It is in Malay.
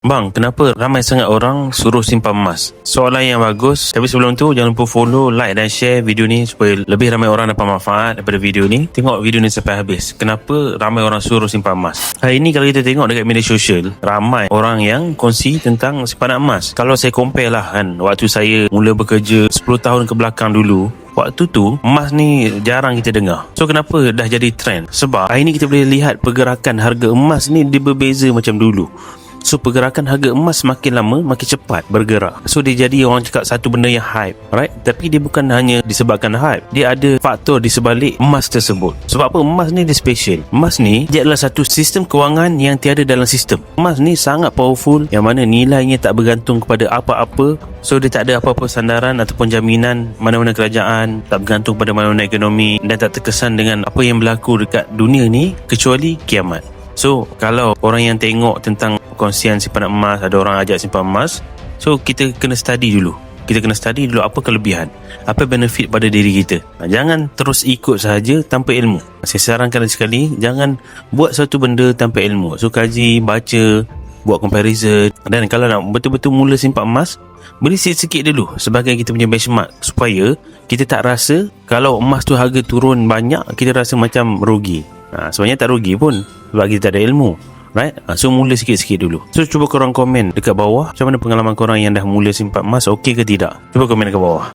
Bang, kenapa ramai sangat orang suruh simpan emas? Soalan yang bagus. Tapi sebelum tu, jangan lupa follow, like dan share video ni supaya lebih ramai orang dapat manfaat daripada video ni. Tengok video ni sampai habis. Kenapa ramai orang suruh simpan emas? Hari ni kalau kita tengok dekat media sosial, ramai orang yang kongsi tentang simpanan emas. Kalau saya compare lah kan, waktu saya mula bekerja 10 tahun ke belakang dulu, waktu tu emas ni jarang kita dengar. So kenapa dah jadi trend? Sebab hari ni kita boleh lihat pergerakan harga emas ni dia berbeza macam dulu. So pergerakan harga emas makin lama makin cepat bergerak. So dia jadi orang cakap satu benda yang hype, right? Tapi dia bukan hanya disebabkan hype. Dia ada faktor di sebalik emas tersebut. Sebab apa? Emas ni dia special. Emas ni dia adalah satu sistem kewangan yang tiada dalam sistem. Emas ni sangat powerful, yang mana nilainya tak bergantung kepada apa-apa. So dia tak ada apa-apa sandaran ataupun jaminan mana-mana kerajaan, tak bergantung pada mana-mana ekonomi, dan tak terkesan dengan apa yang berlaku dekat dunia ni kecuali kiamat. So kalau orang yang tengok tentang perkongsian simpanan emas, ada orang ajak simpan emas, so kita kena study dulu. Kita kena study dulu apa kelebihan, apa benefit pada diri kita. Jangan terus ikut sahaja tanpa ilmu. Saya sarankan sekali, jangan buat satu benda tanpa ilmu. So kaji, baca, buat comparison. Dan kalau nak betul-betul mula simpan emas, beri sikit-sikit dulu sebagai kita punya benchmark, supaya kita tak rasa kalau emas tu harga turun banyak, kita rasa macam rugi. Sebenarnya tak rugi pun, sebab kita tak ada ilmu, right? So mula sikit-sikit dulu. So cuba korang komen dekat bawah, macam mana pengalaman korang yang dah mula simpan emas, okey ke tidak? Cuba komen dekat bawah.